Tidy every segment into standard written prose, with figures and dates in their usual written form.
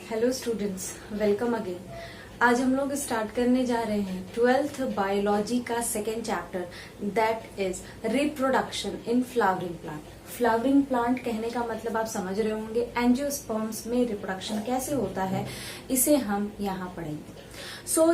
Hello students, welcome again. आज हम लोग स्टार्ट करने जा रहे हैं 12th बायोलॉजी का second chapter, that is reproduction in flowering plant. Flowering plant कहने का मतलब आप समझ रहे होंगे, एंजियोस्पर्म्स में रिप्रोडक्शन कैसे होता है, इसे हम यहाँ पढ़ेंगे।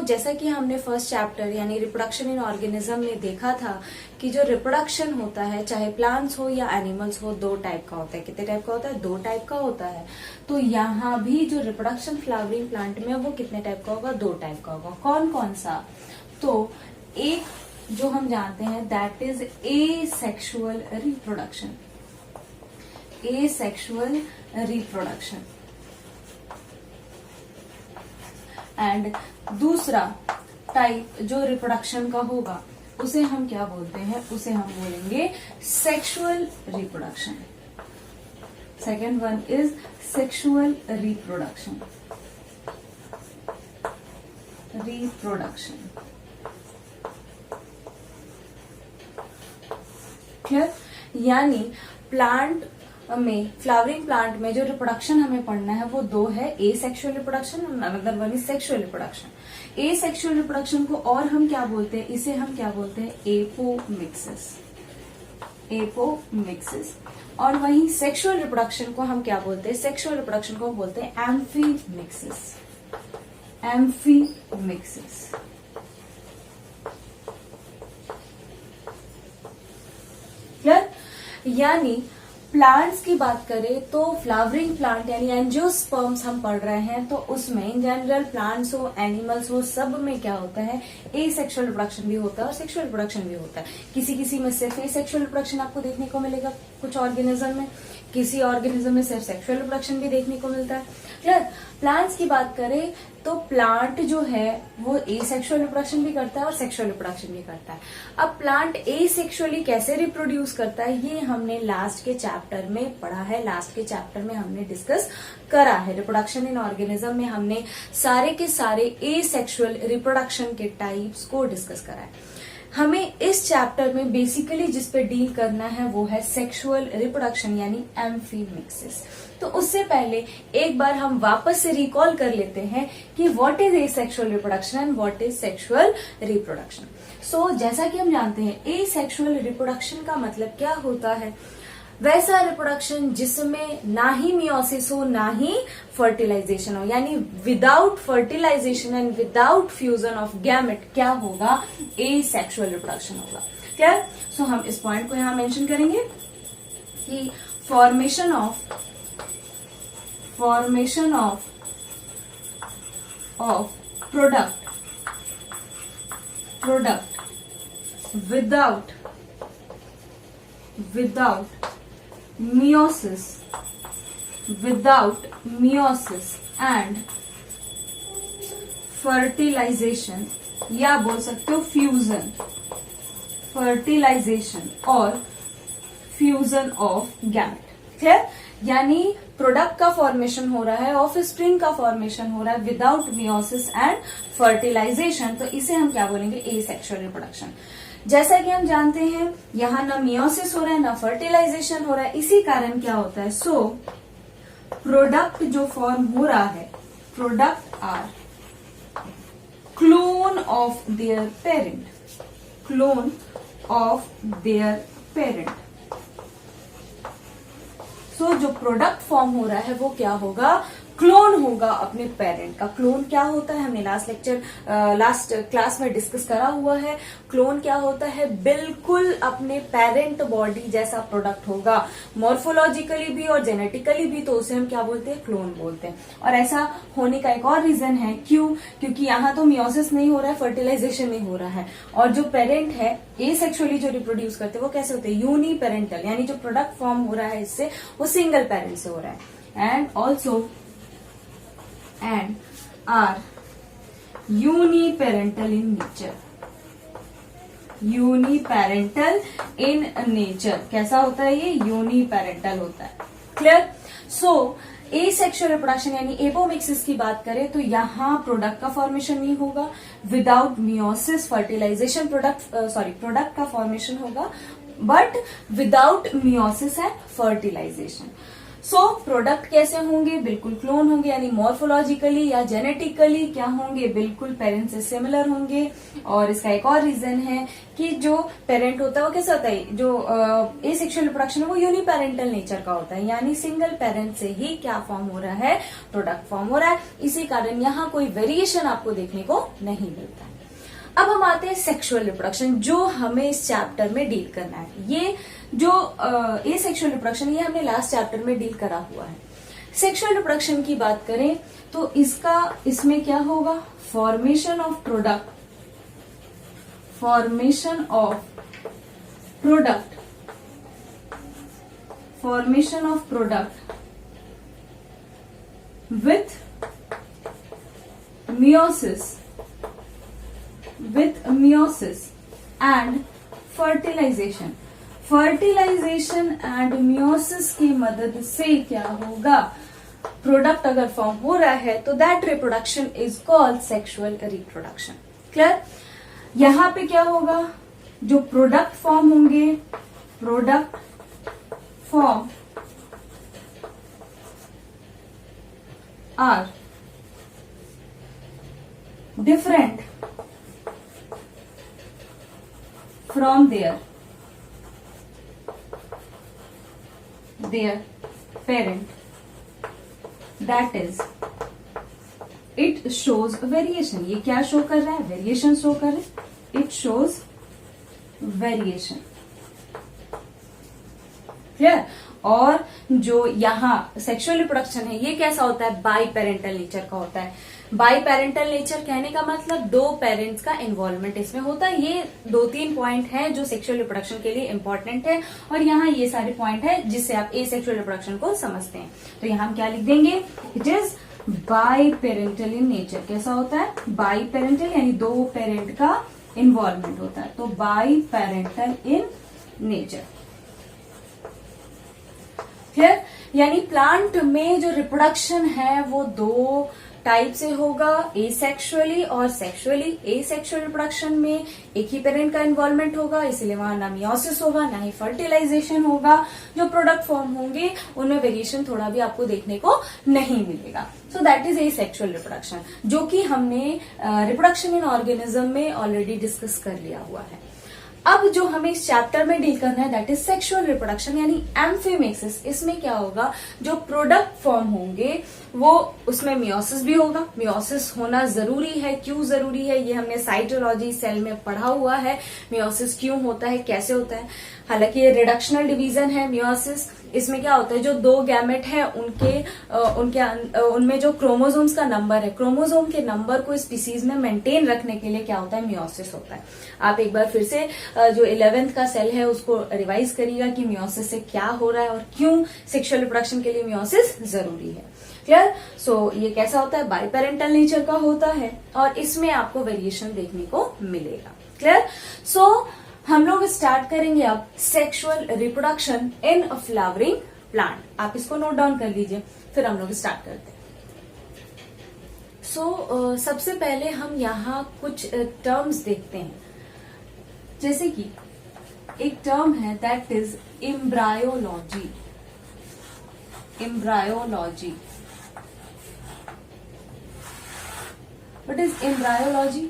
जैसा कि हमने फर्स्ट चैप्टर यानी रिप्रोडक्शन इन ऑर्गेनिज्म में देखा था कि जो रिप्रोडक्शन होता है, चाहे प्लांट्स हो या एनिमल्स हो, दो टाइप का होता है। कितने टाइप का होता है? दो टाइप का होता है। तो यहाँ भी जो रिप्रोडक्शन फ्लावरिंग प्लांट में वो कितने टाइप का होगा? दो टाइप का होगा। कौन कौन सा? तो एक जो हम जानते हैं that is asexual reproduction. Asexual reproduction. And दूसरा टाइप जो रिप्रोडक्शन का होगा उसे हम क्या बोलते हैं? उसे हम बोलेंगे sexual reproduction. Second one is sexual reproduction. Reproduction clear? यानी प्लांट में, फ्लावरिंग प्लांट में जो रिप्रोडक्शन हमें पढ़ना है वो दो है, एसेक्सुअल रिप्रोडक्शन और another one is sexual reproduction. Asexual reproduction को और हम क्या बोलते हैं? इसे हम क्या बोलते हैं? एपोमिक्सिस। एपोमिक्सिस। और वहीं सेक्सुअल रिप्रोडक्शन को हम क्या बोलते हैं? सेक्सुअल रिप्रोडक्शन को हम बोलते हैं एम्फीमिक्सिस। एम्फीमिक्सिस। क्लियर? यानी प्लांट्स की बात करें तो फ्लावरिंग प्लांट यानी एंजियोस्पर्म्स हम पढ़ रहे हैं, तो उसमें इन जनरल प्लांट्स हो, एनिमल्स हो, सब में क्या होता है? एसेक्सुअल रिप्रोडक्शन भी होता है और सेक्सुअल रिप्रोडक्शन भी होता है। किसी किसी में सिर्फ एसेक्सुअल रिप्रोडक्शन आपको देखने को मिलेगा, कुछ ऑर्गेनिज्म में, किसी ऑर्गेनिज्म में सिर्फ सेक्सुअल रिप्रोडक्शन भी देखने को मिलता है। क्लियर? प्लांट्स की बात करें तो प्लांट जो है वो एसेक्सुअल रिप्रोडक्शन भी करता है और सेक्सुअल रिप्रोडक्शन भी करता है। अब प्लांट एसेक्सुअली कैसे रिप्रोड्यूस करता है ये हमने लास्ट के चैप्टर में पढ़ा है, लास्ट के चैप्टर में हमने डिस्कस करा है। रिप्रोडक्शन इन ऑर्गेनिज्म में हमने सारे के सारे एसेक्सुअल रिप्रोडक्शन के टाइप्स को डिस्कस करा है। हमें इस चैप्टर में बेसिकली जिस पे डील करना है वो है सेक्सुअल रिप्रोडक्शन यानी एम्फीमिक्सिस। तो उससे पहले एक बार हम वापस से रिकॉल कर लेते हैं कि what is asexual reproduction and what is sexual reproduction. जैसा कि हम जानते हैं एसेक्सुअल रिप्रोडक्शन का मतलब क्या होता है? वैसा रिप्रोडक्शन जिसमें ना ही मियोसिस हो ना ही फर्टिलाइजेशन हो, यानी without fertilisation and without fusion of gamete क्या होगा? एसेक्सुअल रिप्रोडक्शन होगा। क्लियर? सो हम इस पॉइंट को यहां मेंशन करेंगे कि formation of product without meiosis and fertilization, या बोल सकते हो फ्यूजन, फर्टिलाइजेशन और फ्यूजन ऑफ गैमेट। क्लियर? यानी प्रोडक्ट का फॉर्मेशन हो रहा है, ऑफ स्प्रिंग का फॉर्मेशन हो रहा है विदाउट मियोसिस एंड फर्टिलाइजेशन, तो इसे हम क्या बोलेंगे? Asexual reproduction. जैसा कि हम जानते हैं यहां ना मियोसिस हो रहा है ना फर्टिलाइजेशन हो रहा है, इसी कारण क्या होता है? प्रोडक्ट जो फॉर्म हो रहा है, product are clone of their parent. Clone of their parent. जो प्रोडक्ट फॉर्म हो रहा है वो क्या होगा? क्लोन होगा अपने पेरेंट का। क्लोन क्या होता है हमने लास्ट क्लास में डिस्कस करा हुआ है। क्लोन क्या होता है? बिल्कुल अपने पेरेंट बॉडी जैसा प्रोडक्ट होगा, मॉर्फोलॉजिकली भी और जेनेटिकली भी, तो उसे हम क्या बोलते हैं? क्लोन बोलते हैं। और ऐसा होने का एक और रीजन है, क्यों? क्योंकि यहाँ तो मियोसिस नहीं हो रहा है, फर्टिलाइजेशन नहीं हो रहा है, और जो पेरेंट है एसेक्सुअली जो रिप्रोड्यूस करते हैं वो कैसे होते हैं? यूनी पेरेंटल, यानी जो प्रोडक्ट फॉर्म हो रहा है इससे वो सिंगल पेरेंट से हो रहा है। And also are uniparental in nature. Uniparental in nature. कैसा होता है ये? यूनिपेरेंटल होता है। क्लियर? एसेक्सुअल रिप्रोडक्शन यानी एपोमिक्सिस की बात करें तो यहाँ प्रोडक्ट का फॉर्मेशन नहीं होगा, विदाउट मियोसिस फर्टिलाइजेशन प्रोडक्ट का फॉर्मेशन होगा, but without meiosis and fertilisation. So product कैसे होंगे, बिल्कुल क्लोन होंगे, यानी मॉर्फोलॉजिकली या जेनेटिकली क्या होंगे, बिल्कुल पेरेंट से सिमिलर होंगे। और इसका एक और रीजन है कि जो पेरेंट होता है वो कैसा होता है, जो एसेक्सुअल रिप्रोडक्शन है वो यूनिपेरेंटल नेचर का होता है, यानी सिंगल पेरेंट से ही क्या फॉर्म हो रहा है, प्रोडक्ट फॉर्म हो रहा है। इसी कारण यहाँ कोई वेरिएशन आपको देखने को नहीं मिलता है। अब हम आते हैं सेक्सुअल रिप्रोडक्शन, जो हमें इस चैप्टर में डील करना है। ये जो एसेक्सुअल रिप्रोडक्शन, ये हमने लास्ट चैप्टर में डील करा हुआ है। सेक्सुअल रिप्रोडक्शन की बात करें तो इसमें क्या होगा, formation of product, formation of product with meiosis and fertilization and meiosis की मदद से क्या होगा, प्रोडक्ट अगर फॉर्म हो रहा है तो that reproduction is called sexual reproduction. Clear? यहां पे क्या होगा, जो प्रोडक्ट फॉर्म होंगे, product form are different from their parent, that is it shows variation। ये क्या शो कर रहा है, वेरिएशन शो कर रहा है, इट शोज वेरिएशन। क्लियर? और जो यहाँ सेक्सुअल रिप्रोडक्शन है ये कैसा होता है, बाई पेरेंटल नेचर का होता है। बाई पेरेंटल नेचर कहने का मतलब दो पेरेंट्स का इन्वॉल्वमेंट इसमें होता है। ये 2-3 पॉइंट हैं जो सेक्सुअल रिप्रोडक्शन के लिए इंपॉर्टेंट है, और यहाँ ये सारे पॉइंट है जिससे आप एसेक्सुअल रिप्रोडक्शन को समझते हैं। तो यहाँ हम क्या लिख देंगे, it is by parental in nature. कैसा होता है, बाई पेरेंटल, यानी दो पेरेंट का इन्वॉल्वमेंट होता है, तो by parental in nature. Clear? यानी प्लांट में जो रिप्रोडक्शन है वो दो टाइप से होगा, एसेक्सुअली और सेक्सुअली। एसेक्सुअल रिप्रोडक्शन में एक ही पेरेंट का इन्वॉल्वमेंट होगा, इसलिए वहां ना मियोसिस होगा ना ही फर्टिलाइजेशन होगा। जो प्रोडक्ट फॉर्म होंगे उनमें वेरिएशन थोड़ा भी आपको देखने को नहीं मिलेगा। So that is asexual reproduction, जो कि हमने रिप्रोडक्शन इन ऑर्गेनिज्म में ऑलरेडी डिस्कस कर लिया हुआ है। अब जो हमें इस चैप्टर में डील करना है दैट इज सेक्सुअल रिप्रोडक्शन, यानी एम्फीमेसिस। इसमें क्या होगा, जो प्रोडक्ट फॉर्म होंगे वो उसमें मियोसिस भी होगा। मियोसिस होना जरूरी है, क्यों जरूरी है ये हमने साइटोलॉजी सेल में पढ़ा हुआ है, मियोसिस क्यों होता है, कैसे होता है। हालांकि ये रिडक्शनल डिवीजन है मियोसिस। इसमें क्या होता है, जो दो गैमेट है उनमें जो क्रोमोसोम्स का नंबर है, क्रोमोसोम के नंबर को स्पीसीज में मेंटेन रखने के लिए क्या होता है, मियोसिस होता है। आप एक बार फिर से जो 11th का सेल है उसको रिवाइज करिएगा कि मियोसिस से क्या हो रहा है और क्यों सेक्सुअल रिप्रोडक्शन के लिए मियोसिस जरूरी है। क्लियर? सो ये कैसा होता है, बाई पेरेंटल नेचर का होता है और इसमें आपको वेरिएशन देखने को मिलेगा। क्लियर? सो हम लोग स्टार्ट करेंगे अब sexual reproduction in a flowering plant. आप इसको नोट डाउन कर लीजिए, फिर हम लोग स्टार्ट करते हैं। सो सबसे पहले हम यहाँ कुछ टर्म्स देखते हैं, जैसे कि एक टर्म है that is embryology. Embryology, what is embryology?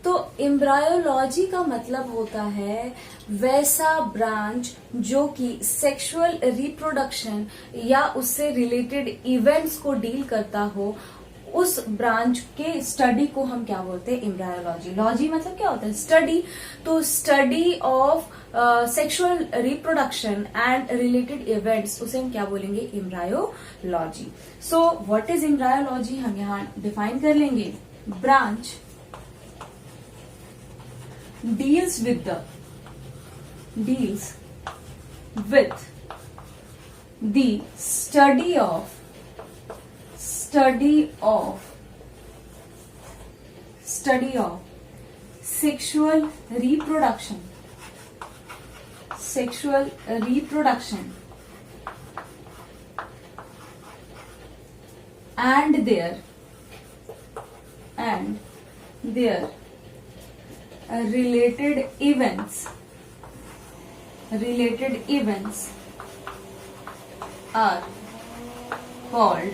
तो एम्ब्रायोलॉजी का मतलब होता है वैसा ब्रांच जो कि सेक्सुअल रिप्रोडक्शन या उससे रिलेटेड इवेंट्स को डील करता हो, उस ब्रांच के स्टडी को हम क्या बोलते हैं, एम्ब्रायोलॉजी। लॉजी मतलब क्या होता है, स्टडी। तो study of sexual reproduction and related events, उसे हम क्या बोलेंगे, embryology. So what is embryology, हम यहाँ डिफाइन कर लेंगे। Branch deals with the study of sexual reproduction and their related events are called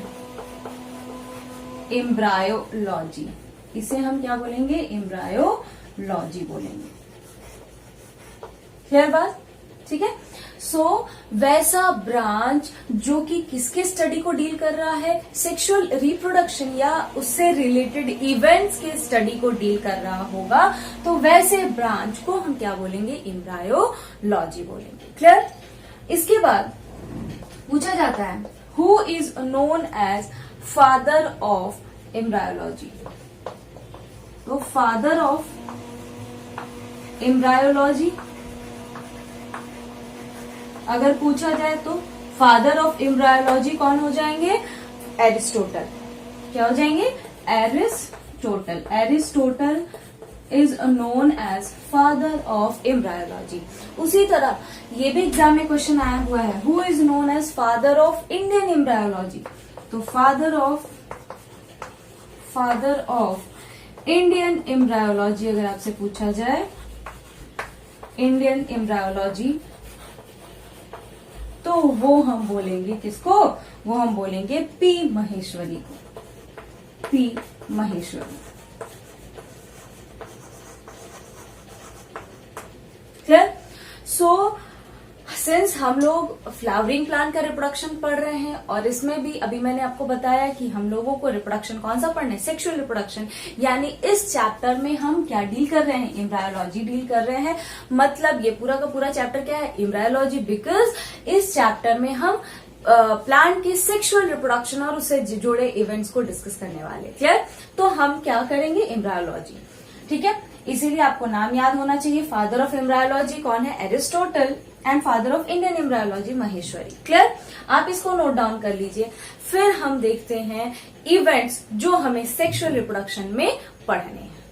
embryology. इसे हम क्या बोलेंगे? एम्ब्रायोलॉजी बोलेंगे। क्लियर बात? ठीक है। सो वैसा ब्रांच जो कि किसके स्टडी को डील कर रहा है? सेक्सुअल रिप्रोडक्शन या उससे रिलेटेड इवेंट्स के स्टडी को डील कर रहा होगा, तो वैसे ब्रांच को हम क्या बोलेंगे? एम्ब्रायोलॉजी बोलेंगे। क्लियर? इसके बाद पूछा जाता है who is known as father of embryology. तो फादर ऑफ एम्ब्रायोलॉजी अगर पूछा जाए तो फादर ऑफ एम्ब्रायोलॉजी कौन हो जाएंगे? एरिस्टोटल। क्या हो जाएंगे? Aristotle. Aristotle is known as father of embryology. उसी तरह ये भी एग्जाम में क्वेश्चन आया हुआ है, who is known as father of Indian embryology. तो फादर ऑफ इंडियन एम्ब्रायोलॉजी अगर आपसे पूछा जाए, इंडियन एम्ब्रायोलॉजी, तो वो हम बोलेंगे किसको? वो हम बोलेंगे पी महेश्वरी को। P Maheshwari. Clear? So since हम लोग फ्लावरिंग प्लांट का रिप्रोडक्शन पढ़ रहे हैं और इसमें भी अभी मैंने आपको बताया कि हम लोगों को रिप्रोडक्शन कौन सा पढ़ना है? Sexual reproduction. यानी इस चैप्टर में हम क्या डील कर रहे हैं? एम्ब्रायोलॉजी डील कर रहे हैं। मतलब ये पूरा का पूरा चैप्टर क्या है? एम्ब्रायोलॉजी। बिकॉज इस चैप्टर में हम प्लांट के सेक्सुअल रिप्रोडक्शन और उससे जुड़े इवेंट्स को डिस्कस करने वाले। क्लियर? तो हम क्या करेंगे? एम्ब्रायोलॉजी। ठीक है। इसीलिए आपको नाम याद होना चाहिए। फादर ऑफ एम्ब्रायोलॉजी कौन है? Aristotle. And father of Indian embryology Maheshwari. Clear? आप इसको नोट डाउन कर लीजिए। फिर हम देखते हैं इवेंट्स जो हमें सेक्सुअल रिप्रोडक्शन में पढ़ने हैं।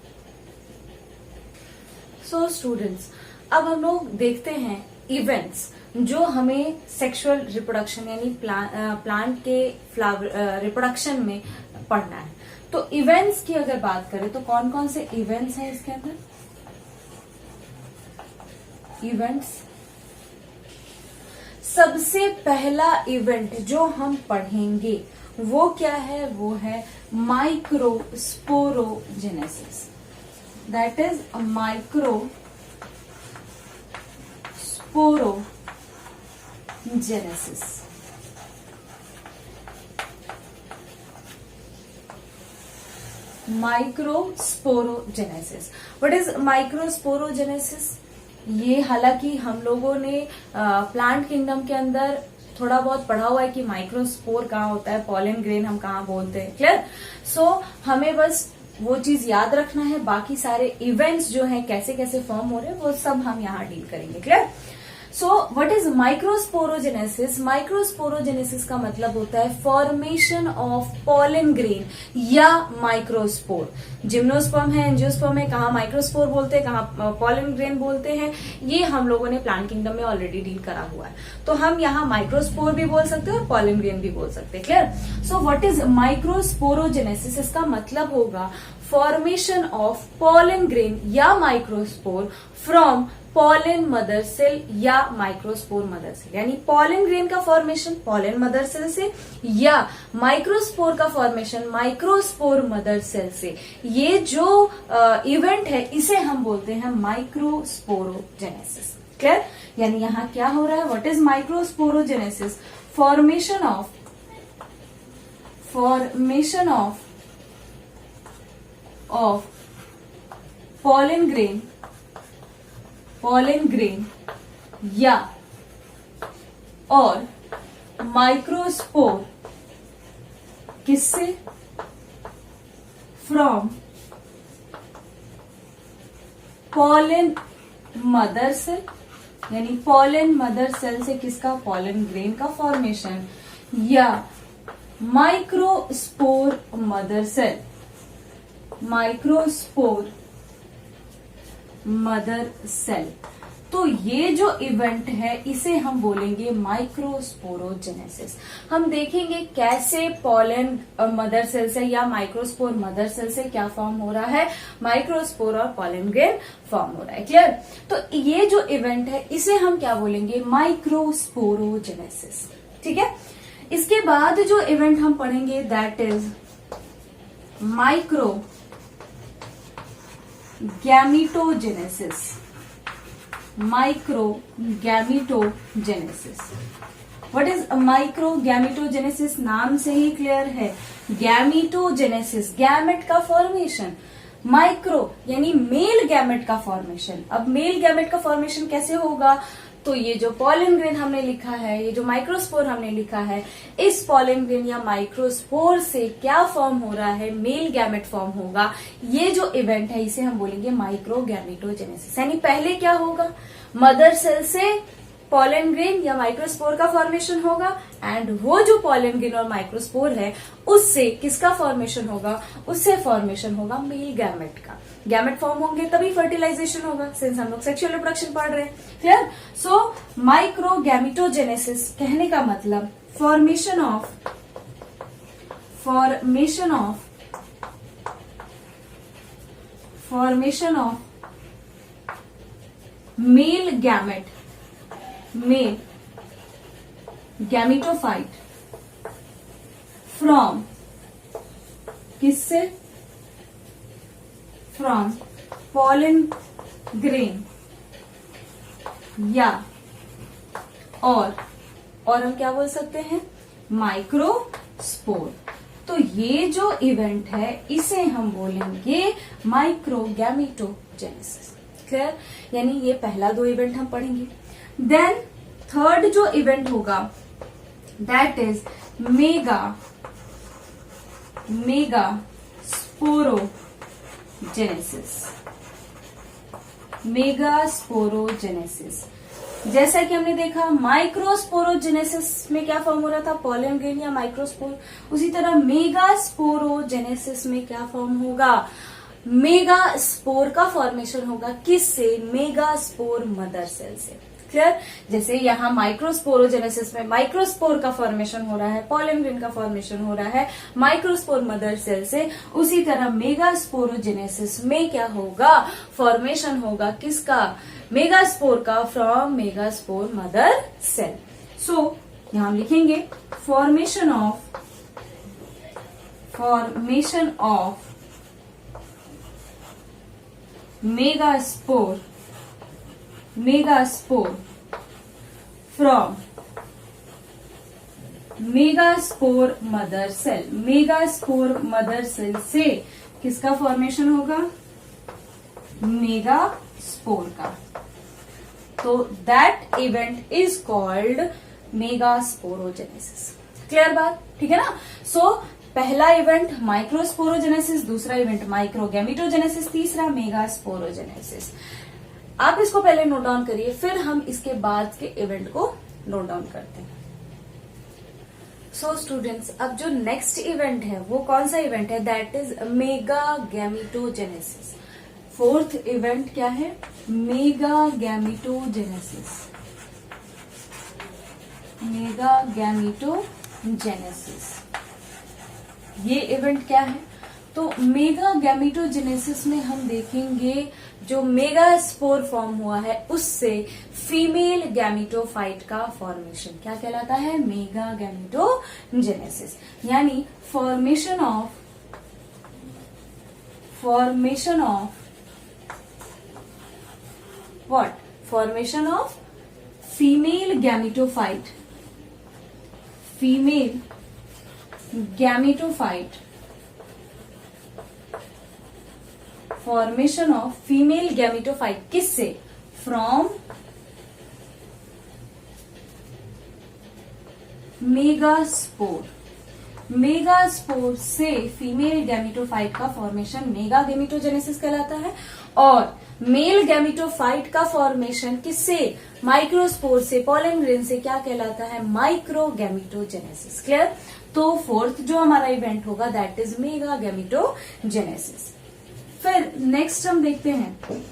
सो स्टूडेंट्स, अब हम लोग देखते हैं इवेंट्स जो हमें सेक्सुअल रिप्रोडक्शन यानी प्लांट के रिप्रोडक्शन में पढ़ना है। तो इवेंट्स की अगर बात करें तो कौन कौन से इवेंट्स हैं इसके अंदर? इवेंट्स, सबसे पहला इवेंट जो हम पढ़ेंगे वो क्या है? वो है microsporogenesis. That is microsporogenesis. Microsporogenesis. What is microsporogenesis? ये हालांकि हम लोगों ने प्लांट किंगडम के अंदर थोड़ा बहुत पढ़ा हुआ है कि माइक्रोस्पोर कहाँ होता है, पॉलन ग्रेन हम कहाँ बोलते हैं। क्लियर? सो हमें बस वो चीज याद रखना है। बाकी सारे इवेंट्स जो हैं कैसे कैसे फॉर्म हो रहे हैं वो सब हम यहाँ डील करेंगे। Clear? So what is microsporogenesis? Microsporogenesis का मतलब होता है फॉर्मेशन ऑफ पॉलन ग्रेन या माइक्रोस्पोर। जिम्नोस्पर्म है, एंजियोस्पर्म है, कहाँ माइक्रोस्पोर बोलते हैं, कहाँ पॉलन ग्रेन बोलते हैं, ये हम लोगों ने प्लांट किंगडम में ऑलरेडी डील करा हुआ है। तो हम यहाँ माइक्रोस्पोर भी बोल सकते हैं और पॉलन ग्रेन भी बोल सकते हैं। Clear? So what is microsporogenesis? इसका मतलब होगा फॉर्मेशन ऑफ पॉलन ग्रेन या microspore from pollen mother cell या माइक्रोस्पोर मदर सेल। यानी पॉलन ग्रेन का फॉर्मेशन पॉलन मदर सेल से या माइक्रोस्पोर का फॉर्मेशन माइक्रोस्पोर मदर सेल से। ये जो इवेंट है इसे हम बोलते हैं माइक्रोस्पोरोजेनेसिस। क्लियर? यानी यहाँ क्या हो रहा है? What is microsporogenesis? Formation of pollen grain या और माइक्रोस्पोर किससे? From pollen mother cell. यानी पॉलन मदर सेल से किसका? पॉलन ग्रेन का फॉर्मेशन या microspore mother cell, microspore mother cell. तो ये जो इवेंट है इसे हम बोलेंगे माइक्रोस्पोरोजेनेसिस। हम देखेंगे कैसे पॉलन मदर सेल से या माइक्रोस्पोर मदर सेल से क्या फॉर्म हो रहा है? माइक्रोस्पोर और पॉलन ग्रेन फॉर्म हो रहा है। क्लियर? तो ये जो इवेंट है इसे हम क्या बोलेंगे? माइक्रोस्पोरोजेनेसिस। ठीक है। इसके बाद जो इवेंट हम पढ़ेंगे that is microgametogenesis. Microgametogenesis. What is microgametogenesis? नाम से ही क्लियर है, गैमीटोजेनेसिस, गैमेट का फॉर्मेशन। माइक्रो यानी मेल गैमेट का फॉर्मेशन। अब मेल गैमेट का फॉर्मेशन कैसे होगा? तो ये जो पॉलन ग्रेन हमने लिखा है, ये जो माइक्रोस्पोर हमने लिखा है, इस पॉलन ग्रेन या माइक्रोस्पोर से क्या फॉर्म हो रहा है? मेल गैमेट फॉर्म होगा। ये जो इवेंट है इसे हम बोलेंगे माइक्रो गैमीटोजेनेसिस। यानी पहले क्या होगा? मदर सेल से पॉलन ग्रेन या माइक्रोस्पोर का फॉर्मेशन होगा, एंड वो जो पॉलन ग्रेन और माइक्रोस्पोर है उससे किसका फॉर्मेशन होगा? उससे फॉर्मेशन होगा मेल गैमेट का। गैमेट फॉर्म होंगे तभी फर्टिलाइजेशन होगा, सिंस हम लोग सेक्सुअल रिप्रोडक्शन पढ़ रहे हैं। क्लियर? सो माइक्रो गैमीटोजेनेसिस कहने का मतलब formation of male gamete, male gametophyte from किससे? फ्रॉम पॉलन ग्रेन या और हम क्या बोल सकते हैं? माइक्रोस्पोर। तो ये जो इवेंट है इसे हम बोलेंगे माइक्रो गैमीटोजेनेसिस। क्लियर? यानी ये पहला दो इवेंट हम पढ़ेंगे। देन थर्ड जो इवेंट होगा दैट इज मेगा स्पोरोजेनेसिस। जैसा कि हमने देखा माइक्रोस्पोरोजेनेसिस में क्या फॉर्म हो रहा था? पॉलन ग्रेन या माइक्रोस्पोर। उसी तरह मेगा स्पोरोजेनेसिस में क्या फॉर्म होगा? मेगा स्पोर का फॉर्मेशन होगा। किससे? मेगा स्पोर मदर सेल से। क्लियर? जैसे यहाँ माइक्रोस्पोरोजेनेसिस में माइक्रोस्पोर का फॉर्मेशन हो रहा है, पॉलन ग्रेन का फॉर्मेशन हो रहा है माइक्रोस्पोर मदर सेल से, उसी तरह मेगा स्पोरोजेनेसिस में क्या होगा? फॉर्मेशन होगा किसका? मेगा स्पोर का, from megaspore mother cell. So यहां हम लिखेंगे formation of megaspore from megaspore mother cell. Megaspore mother cell से किसका फॉर्मेशन होगा? मेगा स्पोर का। तो that event is called megasporogenesis. Clear बात? ठीक है ना? सो पहला इवेंट माइक्रोस्पोरोजेनेसिस, दूसरा इवेंट माइक्रोगैमीटोजेनेसिस, तीसरा मेगा स्पोरोजेनेसिस। आप इसको पहले नोट डाउन करिए, फिर हम इसके बाद के इवेंट को नोट डाउन करते हैं। सो स्टूडेंट्स, अब जो नेक्स्ट इवेंट है वो कौन सा इवेंट है? That is mega gametogenesis. Fourth event क्या है? मेगा गैमीटोजेनेसिस। मेगा गैमीटोजेनेसिस ये इवेंट क्या है? तो मेगा गैमीटोजेनेसिस में हम देखेंगे जो मेगा स्पोर फॉर्म हुआ है उससे फीमेल गैमीटोफाइट का फॉर्मेशन क्या कहलाता है? Mega gametogenesis. यानी formation of what? Formation of female gametophyte formation of female gametophyte किससे? From megaspore. मेगास्पोर से फीमेल गैमीटोफाइट का फॉर्मेशन मेगा गैमीटोजेनेसिस कहलाता है, और मेल गैमीटोफाइट का फॉर्मेशन किससे? माइक्रोस्पोर से, पॉलन ग्रेन से क्या कहलाता है? Micro gametogenesis. क्लियर? तो फोर्थ जो हमारा इवेंट होगा दैट इज मेगा गैमीटोजेनेसिस। फिर नेक्स्ट हम देखते हैं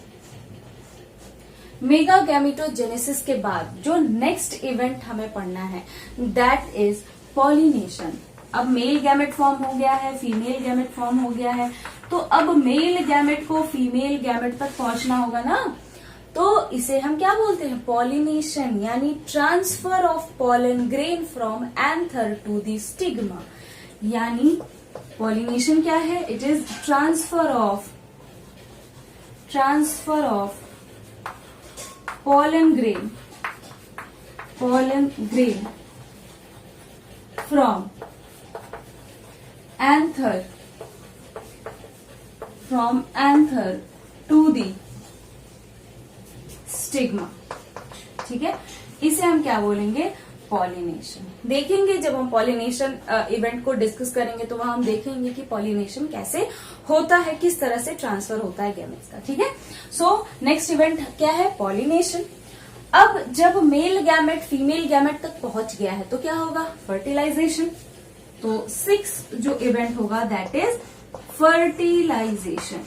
मेगा गैमीटोजेनेसिस के बाद जो नेक्स्ट इवेंट हमें पढ़ना है दैट इज पॉलिनेशन। अब मेल गैमेट फॉर्म हो गया है, फीमेल गैमेट फॉर्म हो गया है, तो अब मेल गैमेट को फीमेल गैमेट तक पहुंचना होगा ना। तो इसे हम क्या बोलते हैं, पॉलिनेशन, यानी transfer of pollen grain from anther to the stigma. यानी पॉलिनेशन क्या है, it is transfer of pollen grain from anther to the stigma। ठीक है, इसे हम क्या बोलेंगे, पॉलिनेशन। देखेंगे जब हम पॉलिनेशन इवेंट को डिस्कस करेंगे तो वहां हम देखेंगे कि पॉलिनेशन कैसे होता है, किस तरह से ट्रांसफर होता है गैमेट्स का। ठीक है, सो नेक्स्ट इवेंट क्या है, पॉलिनेशन। अब जब मेल गैमेट फीमेल गैमेट तक पहुंच गया है तो क्या होगा, फर्टिलाइजेशन। तो 6 जो इवेंट होगा दैट इज फर्टिलाइजेशन।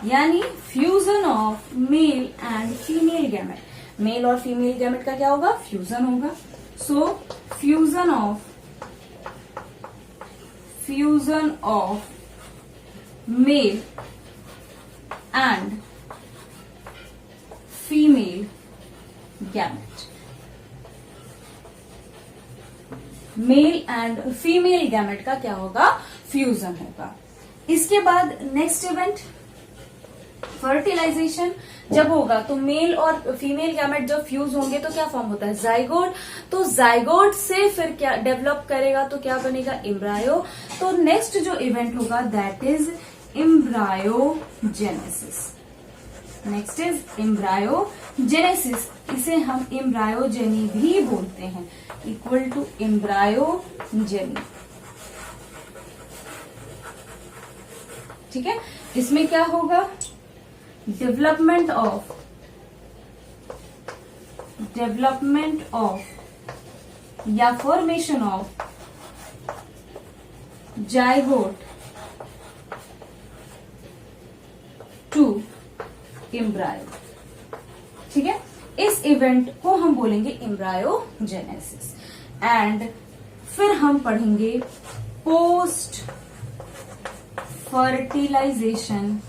यानी fusion of male and female gamete. Male और फीमेल गैमेट का क्या होगा, फ्यूजन होगा। So fusion of male and female gamete. Male and female gamete का क्या होगा, फ्यूजन होगा। इसके बाद नेक्स्ट इवेंट फर्टिलाइजेशन जब होगा तो मेल और फीमेल गैमेट जब फ्यूज होंगे तो क्या फॉर्म होता है, जाइगोट। तो जाइगोट से फिर क्या डेवलप करेगा तो क्या बनेगा, एम्ब्रायो। तो नेक्स्ट जो इवेंट होगा दैट इज एम्ब्रायोजेनेसिस। इसे हम एम्ब्रायोजेनी भी बोलते हैं, इक्वल टू एम्ब्रायोजेनी। ठीक है, इसमें क्या होगा, डेवलपमेंट ऑफ या formation of zygote to embryo. ठीक है, इस इवेंट को हम बोलेंगे एम्ब्रायोजेनेसिस। एंड फिर हम पढ़ेंगे पोस्ट फर्टिलाइजेशन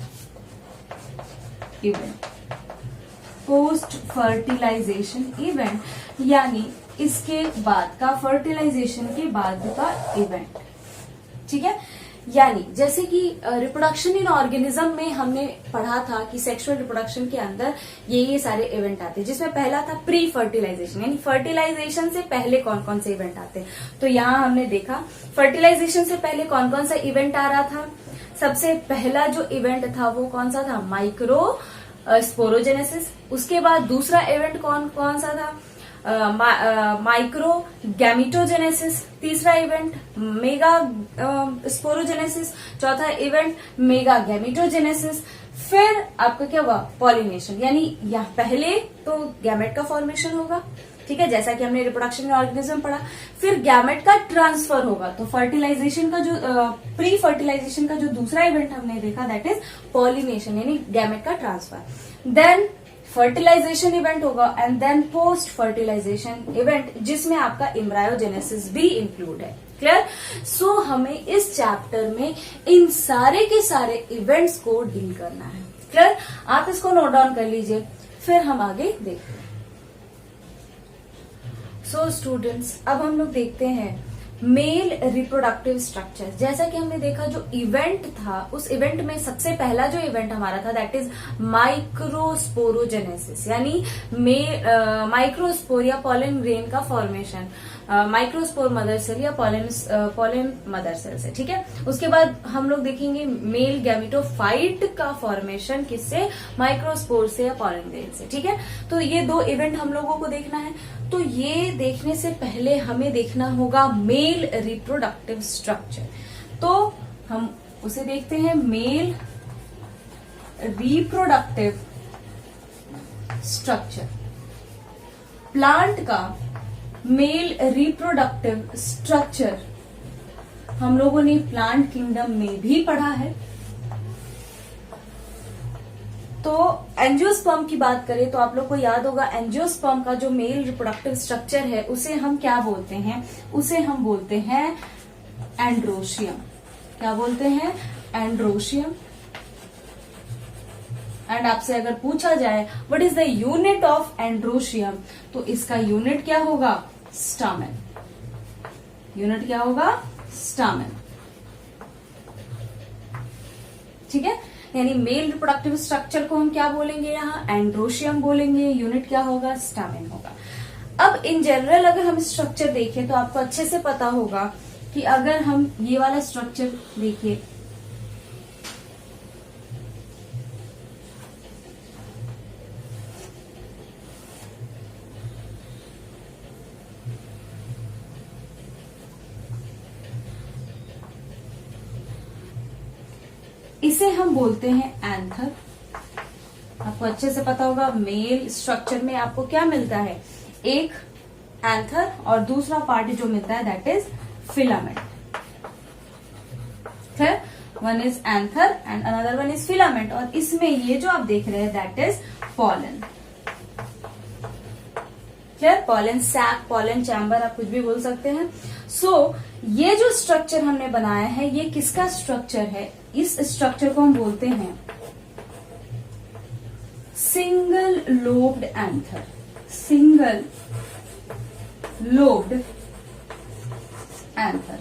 इवेंट, यानी इसके बाद का, फर्टिलाइजेशन के बाद का इवेंट। ठीक है, यानी जैसे कि रिप्रोडक्शन इन ऑर्गेनिज्म में हमने पढ़ा था कि सेक्सुअल रिप्रोडक्शन के अंदर ये सारे इवेंट आते हैं, जिसमें पहला था प्री फर्टिलाइजेशन, यानी फर्टिलाइजेशन से पहले कौन कौन से इवेंट आते हैं। तो यहाँ हमने देखा फर्टिलाइजेशन से पहले कौन कौन सा इवेंट आ रहा था। सबसे पहला जो इवेंट था वो कौन सा था, माइक्रो स्पोरोजेनेसिस। उसके बाद दूसरा इवेंट कौन सा था, माइक्रो गैमिटोजेनेसिस। तीसरा इवेंट मेगा स्पोरोजेनेसिस। चौथा इवेंट मेगा गैमिटोजेनेसिस। फिर आपका क्या हुआ, पॉलिनेशन, यानी यहाँ पहले तो गैमेट का फॉर्मेशन होगा, ठीक है, जैसा कि हमने रिप्रोडक्शन इन ऑर्गेनिज्म पढ़ा। फिर गैमेट का ट्रांसफर होगा, तो फर्टिलाइजेशन का जो प्री फर्टिलाइजेशन का जो दूसरा इवेंट हमने देखा दैट इज पॉलिनेशन, यानी गैमेट का ट्रांसफर। देन फर्टिलाइजेशन इवेंट होगा and then post fertilisation event, जिसमें आपका एम्ब्रायोजेनेसिस भी इंक्लूड है। क्लियर? सो हमें इस चैप्टर में इन सारे के सारे इवेंट्स को डील करना है। क्लियर? आप इसको नोट डाउन कर लीजिए, फिर हम आगे देखते हैं। सो स्टूडेंट्स, अब हम लोग देखते हैं मेल रिप्रोडक्टिव स्ट्रक्चर। जैसा कि हमने देखा जो इवेंट था, उस इवेंट में सबसे पहला जो इवेंट हमारा था दैट इज माइक्रोस्पोरोजेनेसिस, यानी माइक्रोस्पोर या पॉलन ग्रेन का फॉर्मेशन, माइक्रोस्पोर मदर सेल या पॉलन मदर सेल से। ठीक है, उसके बाद हम लोग देखेंगे मेल गैमिटोफाइट का फॉर्मेशन, किससे, माइक्रोस्पोर से या पॉलन ग्रेन से। ठीक है, तो ये दो इवेंट हम लोगों को देखना है। तो ये देखने से पहले हमें देखना होगा मेल रिप्रोडक्टिव स्ट्रक्चर। तो हम उसे देखते हैं, मेल रिप्रोडक्टिव स्ट्रक्चर। प्लांट का मेल रिप्रोडक्टिव स्ट्रक्चर हम लोगों ने प्लांट किंगडम में भी पढ़ा है। तो एंजियोस्पर्म की बात करें तो आप लोग को याद होगा एंजियोस्पर्म का जो मेल रिप्रोडक्टिव स्ट्रक्चर है उसे हम क्या बोलते हैं, उसे हम बोलते हैं एंड्रोशियम। क्या बोलते हैं, एंड्रोशियम। एंड आपसे अगर पूछा जाए what is the unit of androecium, तो इसका यूनिट क्या होगा? स्टामेन। यूनिट क्या होगा? स्टामेन। ठीक है, यानी मेल रिप्रोडक्टिव स्ट्रक्चर को हम क्या बोलेंगे? यहाँ एंड्रोशियम बोलेंगे। यूनिट क्या होगा? स्टामेन होगा। अब इन जनरल अगर हम स्ट्रक्चर देखें तो आपको अच्छे से पता होगा कि अगर हम ये वाला स्ट्रक्चर देखिए, इसे हम बोलते हैं एंथर। आपको अच्छे से पता होगा मेल स्ट्रक्चर में आपको क्या मिलता है? एक एंथर और दूसरा पार्ट जो मिलता है दैट इज फिलामेंट। फिर one is anther and another one is filament, और इसमें ये जो आप देख रहे हैं that is pollen. Clear? Pollen sac, pollen chamber, आप कुछ भी बोल सकते हैं। सो ये जो स्ट्रक्चर हमने बनाया है ये किसका स्ट्रक्चर है? इस स्ट्रक्चर को हम बोलते हैं single lobed anther. Single lobed anther,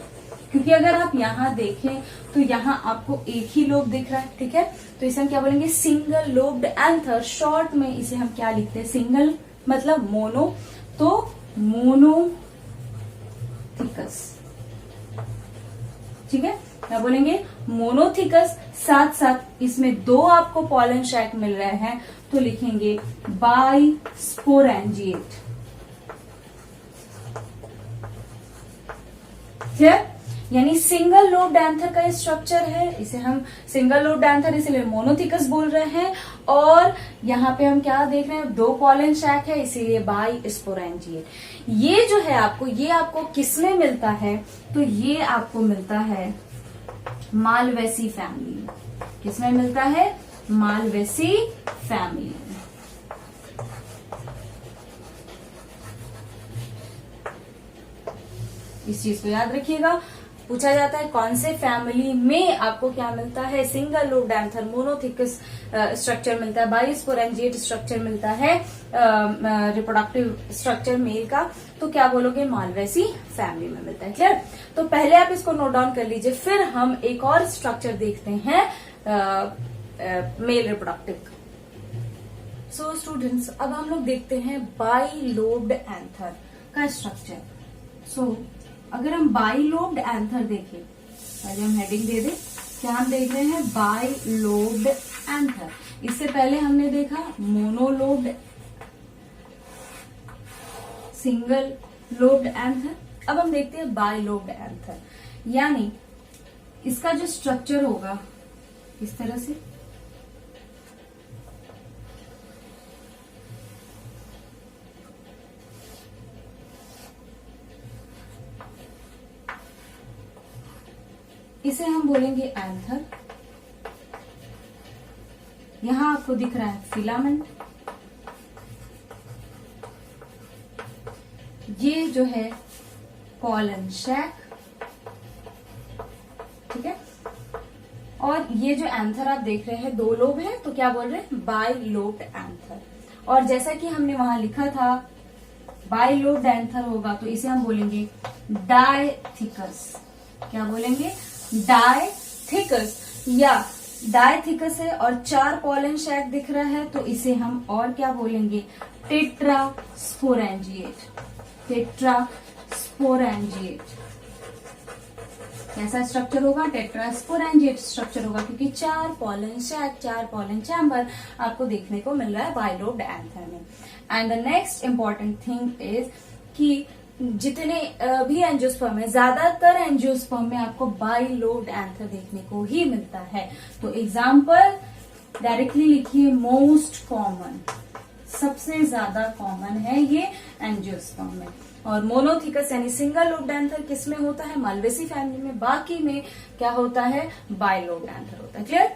क्योंकि अगर आप यहां देखें तो यहां आपको एक ही लोब दिख रहा है। ठीक है, तो इसे हम क्या बोलेंगे? Single lobed anther. शॉर्ट में इसे हम क्या लिखते हैं? सिंगल मतलब मोनो, तो मोनोथिकस। ठीक है, क्या बोलेंगे? मोनोथिकस। साथ साथ इसमें दो आपको पॉलन शैक मिल रहे हैं तो लिखेंगे बाइस्पोरेंजिएट। क्लियर? यानी सिंगल लोब्ड एंथर का स्ट्रक्चर है, इसे हम सिंगल लोब्ड एंथर इसलिए मोनोथिकस बोल रहे हैं, और यहाँ पे हम क्या देख रहे हैं? दो पॉलन शैक है इसीलिए बाइस्पोरेंजिएट। ये जो है ये आपको किसमें मिलता है? तो ये आपको मिलता है मालवेसी फैमिली में। किसमें मिलता है? मालवेसी फैमिली में। इस चीज को याद रखिएगा। पूछा जाता है कौन से फैमिली में आपको क्या मिलता है? Single lobed anther, monothecous structure मिलता है, बाइस्पोरेंजिएट स्ट्रक्चर मिलता है, रिप्रोडक्टिव स्ट्रक्चर मेल का, तो क्या बोलोगे? मालवेसी फैमिली में मिलता है। क्लियर? तो पहले आप इसको नोट डाउन कर लीजिए, फिर हम एक और स्ट्रक्चर देखते हैं मेल रिप्रोडक्टिव। सो स्टूडेंट्स, अब हम लोग देखते हैं बाइलोब्ड एंथर का स्ट्रक्चर। सो अगर हम बाइलोब्ड एंथर देखें, पहले हम हेडिंग दे दें, क्या हम देख रहे हैं? Bilobed anther. इससे पहले हमने देखा मोनोलोब्ड, सिंगल लोब्ड एंथर। अब हम देखते हैं बाइलोब्ड एंथर, यानी इसका जो स्ट्रक्चर होगा इस तरह से, इसे हम बोलेंगे एंथर। यहां आपको दिख रहा है फिलामेंट। ये जो है पॉलन शैक। ठीक है, और ये जो एंथर आप देख रहे हैं दो लोब है, तो क्या बोल रहे हैं? Bilobed anther. और जैसा कि हमने वहां लिखा था बाइलोब्ड एंथर होगा तो इसे हम बोलेंगे डायथिकस। क्या बोलेंगे? डायथिकस, या डायथिकस है और चार पॉलन शैक दिख रहा है तो इसे हम और क्या बोलेंगे? टेट्रास्पोरेंजिएट। टेट्रास्पोरेंजिएट कैसा स्ट्रक्चर होगा? टेट्रास्पोरेंजिएट स्ट्रक्चर होगा, क्योंकि चार पॉलन शैक, चार पॉलन चैम्बर आपको देखने को मिल रहा है बाइलोब्ड एंथर में। And the next important thing is कि जितने भी एंजियोस्पर्म है, ज्यादातर एंजियोस्पर्म में आपको बाइलोब्ड एंथर देखने को ही मिलता है। तो एग्जाम्पल डायरेक्टली लिखिए, मोस्ट कॉमन, सबसे ज्यादा कॉमन है ये एंजियोस्पर्म में। और मोनोथिकस यानी सिंगल लोब्ड एंथर किसमें होता है? मालवेसी फैमिली में। बाकी में क्या होता है? बाइलोब्ड एंथर होता है। क्लियर?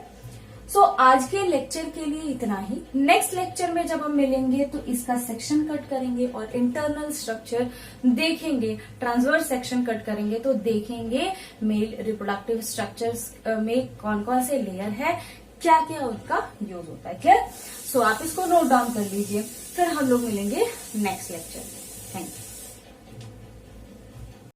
सो आज के लेक्चर के लिए इतना ही। नेक्स्ट लेक्चर में जब हम मिलेंगे तो इसका सेक्शन कट करेंगे और इंटरनल स्ट्रक्चर देखेंगे। ट्रांसवर्स सेक्शन कट करेंगे तो देखेंगे मेल रिप्रोडक्टिव स्ट्रक्चर्स में कौन कौन से लेयर है, क्या क्या उसका यूज होता है। क्लियर? सो आप इसको नोट डाउन कर लीजिए, फिर हम लोग मिलेंगे नेक्स्ट लेक्चर में।